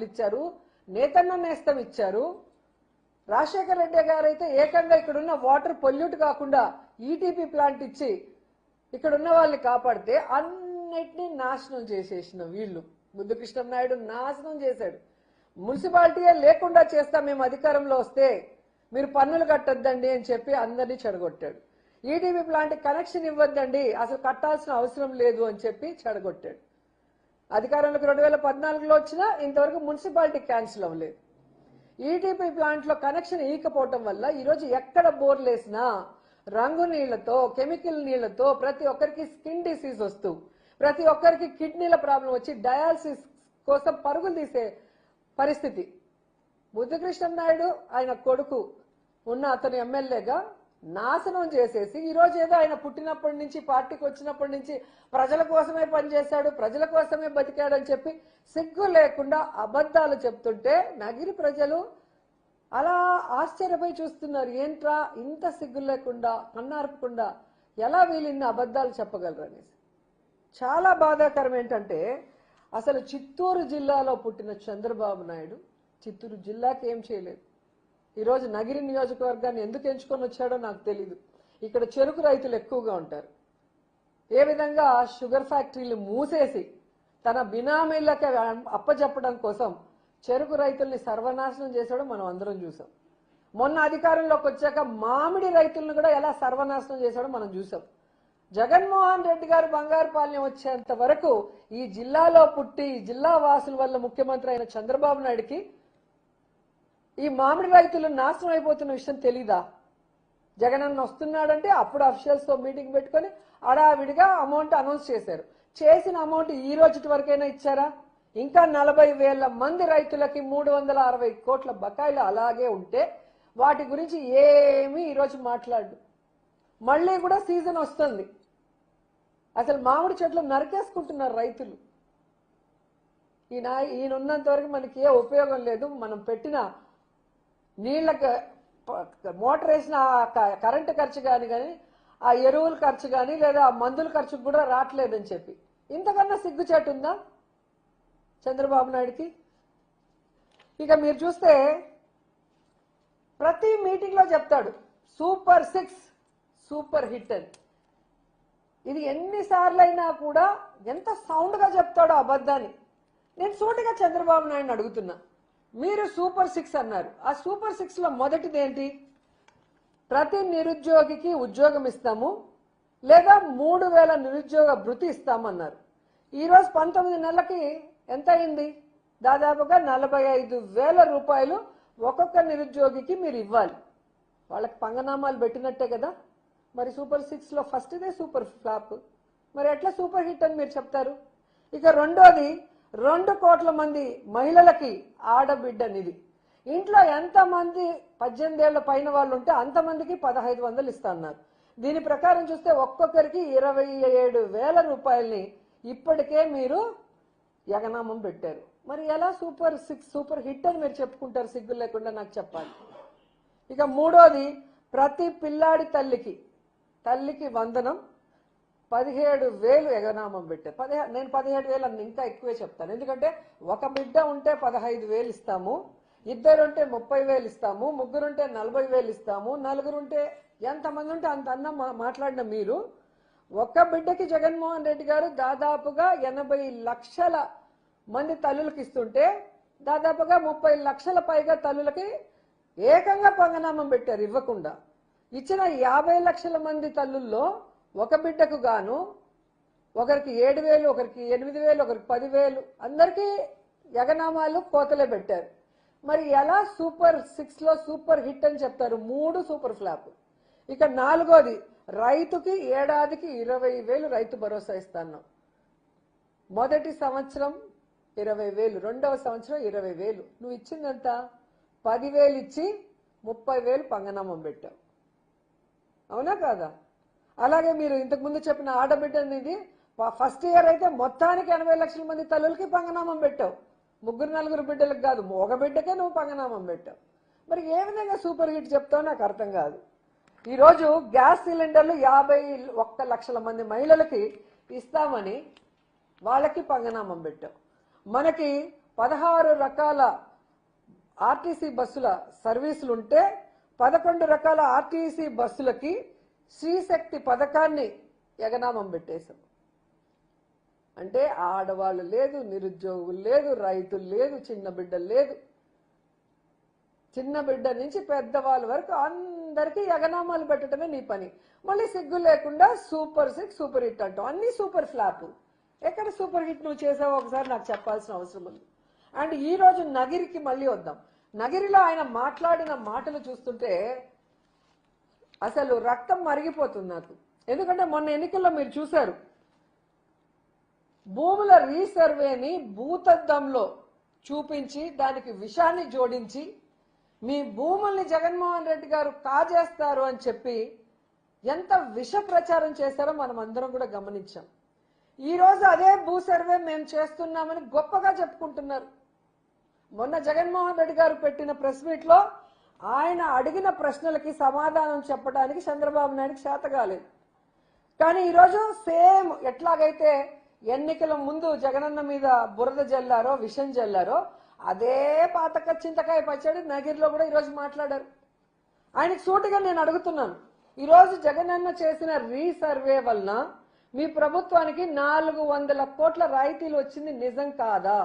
కార్డులు ఇచ్చారు, నేతన్న నేస్తం ఇచ్చారు. రాజశేఖర రెడ్డి గారు అయితే ఏకంగా ఇక్కడున్న వాటర్ పొల్యూట్ కాకుండా ఈటీపీ ప్లాంట్ ఇచ్చి ఇక్కడున్న వాళ్ళని కాపాడితే అన్నిటినీ నాశనం చేసేసిన వీళ్ళు. ముద్దు కృష్ణనాయుడు నాశనం చేశాడు. మున్సిపాలిటీయే లేకుండా చేస్తాం మేము అధికారంలో వస్తే, మీరు పన్నులు కట్టొద్దండి అని చెప్పి అందరినీ చెడగొట్టాడు. ఈటీపీ ప్లాంట్ కనెక్షన్ ఇవ్వద్దండి, అసలు కట్టాల్సిన అవసరం లేదు అని చెప్పి చెడగొట్టాడు. అధికారంలోకి 2014లో వచ్చినా ఇంతవరకు మున్సిపాలిటీ క్యాన్సిల్ అవ్వలేదు. ఈటీపీ ప్లాంట్ లో కనెక్షన్ ఇవ్వకపోవటం వల్ల ఈరోజు ఎక్కడ బోర్లు వేసినా రంగు నీళ్లతో, కెమికల్ నీళ్లతో ప్రతి ఒక్కరికి స్కిన్ డిసీజ్ వస్తూ, ప్రతి ఒక్కరికి కిడ్నీల ప్రాబ్లం వచ్చి డయాలసిస్ కోసం పరుగులు తీసే పరిస్థితి. ముద్దు కృష్ణనాయుడు ఆయన కొడుకు ఉన్న అతను ఎమ్మెల్యేగా నాశనం చేసేసి ఈరోజు ఏదో ఆయన పుట్టినప్పటి నుంచి పార్టీకి వచ్చినప్పటి నుంచి ప్రజల కోసమే పనిచేశాడు, ప్రజల కోసమే బతికాడని చెప్పి సిగ్గు లేకుండా అబద్ధాలు చెప్తుంటే నగిరి ప్రజలు అలా ఆశ్చర్యపోయి చూస్తున్నారు. ఏంట్రా ఇంత సిగ్గు లేకుండా, కన్నార్పకుండా ఎలా వీళ్ళిన్ని అబద్ధాలు చెప్పగలరు అనేసి. చాలా బాధాకరం ఏంటంటే అసలు చిత్తూరు జిల్లాలో పుట్టిన చంద్రబాబు నాయుడు చిత్తూరు జిల్లాకి ఏం చేయలేదు. ఈరోజు నగిరి నియోజకవర్గాన్ని ఎందుకు ఎంచుకొని వచ్చాడో నాకు తెలీదు. ఇక్కడ చెరుకు రైతులు ఎక్కువగా ఉంటారు. ఏ విధంగా షుగర్ ఫ్యాక్టరీలు మూసేసి తన బినామీలకి అప్పచెప్పడం కోసం చెరుకు రైతుల్ని సర్వనాశనం చేశాడో మనం అందరం చూసాం. మొన్న అధికారంలోకి వచ్చాక మామిడి రైతులను కూడా ఎలా సర్వనాశనం చేశాడో మనం చూసాం. జగన్మోహన్ రెడ్డి గారు బంగారుపాలెం వచ్చేంత వరకు ఈ జిల్లాలో పుట్టి జిల్లా వాసుల వల్ల ముఖ్యమంత్రి అయిన చంద్రబాబు నాయుడికి ఈ మామిడి రైతులు నాశనం అయిపోతున్న విషయం తెలీదా? జగనన్న వస్తున్నాడంటే అప్పుడు అఫీషియల్స్ తో మీటింగ్ పెట్టుకొని అడావిడిగా అమౌంట్ అనౌన్స్ చేశారు. చేసిన అమౌంట్ ఈ రోజు వరకైనా ఇచ్చారా? ఇంకా 40,000 మంది రైతులకి 360 కోట్ల బకాయిలు అలాగే ఉంటే వాటి గురించి ఏమీ ఈరోజు మాట్లాడు. మళ్ళీ కూడా సీజన్ వస్తుంది, అసలు మామిడి చెట్లు నరికేసుకుంటున్నారు రైతులు. ఈయన ఉన్నంత వరకు మనకి ఏ ఉపయోగం లేదు. మనం పెట్టిన నీళ్ళకి మోటార్ వేసిన కరెంటు ఖర్చు కానీ ఆ ఎరువుల ఖర్చు కానీ లేదా ఆ మందుల ఖర్చు కూడా రావట్లేదని చెప్పి ఇంతకన్నా సిగ్గుచేటు ఉందా చంద్రబాబు నాయుడికి? ఇక మీరు చూస్తే ప్రతి మీటింగ్ లో చెప్తాడు సూపర్ 6 సూపర్ హిట్ అని. ఇది ఎన్నిసార్లు అయినా కూడా ఎంత సౌండ్ గా చెప్తాడో అబద్ధాన్ని. నేను సూటిగా చంద్రబాబు నాయుడిని అడుగుతున్నా, మీరు సూపర్ 6 అన్నారు. ఆ సూపర్ 6 లో మొదటిది ఏంటి? ప్రతి నిరుద్యోగికి ఉద్యోగం ఇస్తాము లేదా 3,000 నిరుద్యోగ భృతి ఇస్తామన్నారు. ఈరోజు 19 నెలలకి ఎంత అయింది? దాదాపుగా 45,000 రూపాయలు ఒక్కొక్క నిరుద్యోగికి మీరు ఇవ్వాలి. వాళ్ళకి పంగనామాలు పెట్టినట్టే కదా. మరి సూపర్ 6 లో ఫస్ట్ దే సూపర్ ఫ్లాప్, మరి ఎట్లా సూపర్ హిట్ అని మీరు చెప్తారు? ఇక రెండోది 2 కోట్ల మంది మహిళలకి ఆడబిడ్డ నిధి. ఇంట్లో ఎంతమంది 18 ఏళ్ల పైన వాళ్ళు ఉంటే అంతమందికి 1,500 ఇస్తా అన్నారు. దీని ప్రకారం చూస్తే ఒక్కొక్కరికి 27,000 రూపాయలని ఇప్పటికే మీరు యగనామం పెట్టారు. మరి ఎలా సూపర్ 6 సూపర్ హిట్ అని మీరు చెప్పుకుంటారు సిగ్గు లేకుండా? నాకు చెప్పాలి. ఇక మూడోది ప్రతి పిల్లాడి తల్లికి వందనం 17,000 యగనామం పెట్టారు. నేను 17,000 అని ఇంకా ఎక్కువే చెప్తాను. ఎందుకంటే ఒక బిడ్డ ఉంటే 15,000 ఇస్తాము, ఇద్దరుంటే 30,000 ఇస్తాము, ముగ్గురుంటే 40,000 ఇస్తాము, నలుగురుంటే ఎంతమంది ఉంటే అంత అన్న మాట్లాడిన మీరు ఒక్క బిడ్డకి జగన్మోహన్ రెడ్డి గారు దాదాపుగా 80 లక్షల మంది తల్లులకు ఇస్తుంటే దాదాపుగా 30 లక్షల పైగా తల్లులకి ఏకంగా పంగనామం పెట్టారు ఇవ్వకుండా. ఇచ్చిన 50 లక్షల మంది తల్లుల్లో ఒక బిడ్డకు గాను ఒకరికి 7,000, ఒకరికి 8,000, ఒకరికి 10,000 అందరికీ యగనామాలు కోతలే పెట్టారు. మరి ఎలా సూపర్ 6 లో సూపర్ హిట్ అని చెప్తారు? 3 సూపర్ ఫ్లాప్. ఇక నాలుగోది రైతుకి ఏడాదికి 20,000 రైతు భరోసా ఇస్తాను. మొదటి సంవత్సరం 20,000, రెండవ సంవత్సరం 20,000. నువ్వు ఇచ్చిందంత 10,000 ఇచ్చి 30,000 పంగనామం పెట్టావు, అవునా కాదా? అలాగే మీరు ఇంతకుముందు చెప్పిన ఆడబిడ్డ అనేది ఫస్ట్ ఇయర్ అయితే మొత్తానికి 80 లక్షల మంది తల్లులకి పంగనామం పెట్టావు. 3-4 బిడ్డలకు కాదు, ఒక బిడ్డకే నువ్వు పంగనామం పెట్టావు. మరి ఏ విధంగా సూపర్ హిట్ చెప్తావు నాకు అర్థం కాదు. ఈరోజు గ్యాస్ సిలిండర్లు 51 లక్షల మంది మహిళలకి ఇస్తామని వాళ్ళకి పంగనామం పెట్టావు. మనకి 16 రకాల ఆర్టీసీ బస్సుల సర్వీసులు ఉంటే 11 రకాల ఆర్టీసీ బస్సులకి శ్రీశక్తి పథకాన్ని ఎగనామం పెట్టేశాం. అంటే ఆడవాళ్ళు లేదు, నిరుద్యోగులు లేదు, రైతులు లేదు, చిన్న బిడ్డలు లేదు, చిన్న బిడ్డ నుంచి పెద్దవాళ్ళ వరకు అందరికీ ఎగనామాలు పెట్టడమే నీ పని. మళ్ళీ సిగ్గు లేకుండా సూపర్ 6 సూపర్ హిట్ అంటావు. అన్ని సూపర్ ఫ్లాప్. ఎక్కడ సూపర్ హిట్ నువ్వు చేసావో ఒకసారి నాకు చెప్పాల్సిన అవసరం ఉంది. అండ్ ఈ రోజు నగిరికి మళ్ళీ వద్దాం. నగిరిలో ఆయన మాట్లాడిన మాటలు చూస్తుంటే అసలు రక్తం మరిగిపోతుంది నాకు. ఎందుకంటే మొన్న ఎన్నికల్లో మీరు చూశారు, భూముల రీసర్వేని భూతద్దంలో చూపించి దానికి విషాన్ని జోడించి మీ భూముల్ని జగన్మోహన్ రెడ్డి గారు కాజేస్తారు అని చెప్పి ఎంత విష ప్రచారం చేశారో మనం అందరం కూడా గమనించాం. ఈ రోజు అదే భూ సర్వే మేము చేస్తున్నామని గొప్పగా చెప్పుకుంటున్నారు. మొన్న జగన్మోహన్ రెడ్డి గారు పెట్టిన ప్రెస్ మీట్ లో ఆయన అడిగిన ప్రశ్నలకి సమాధానం చెప్పడానికి చంద్రబాబు నాయుడుకి చేత కాలేదు. కానీ ఈరోజు సేమ్ ఎట్లాగైతే ఎన్నికల ముందు జగనన్న మీద బురద జల్లారో, విషం జల్లారో, అదే పాతక చింతకాయ పచ్చడి నగిరిలో కూడా ఈరోజు మాట్లాడారు. ఆయనకి సూటిగా నేను అడుగుతున్నాను, ఈరోజు జగనన్న చేసిన రీసర్వే వలన మీ ప్రభుత్వానికి 400 కోట్ల రాయితీలు వచ్చింది నిజం కాదా?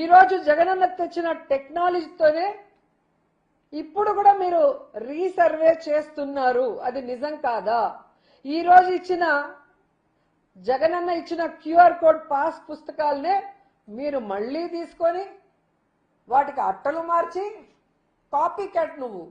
ఈరోజు జగనన్న తెచ్చిన టెక్నాలజీతోనే ఇప్పుడు కూడా మీరు రీసర్వే చేస్తున్నారు, అది నిజం కాదా? ఈ రోజు ఇచ్చిన జగనన్న ఇచ్చిన క్యూఆర్ కోడ్ పాస్ పుస్తకాలనే మీరు మళ్ళీ తీసుకొని వాటికి అట్టలు మార్చి కాపీ క్యాట్ నువ్వు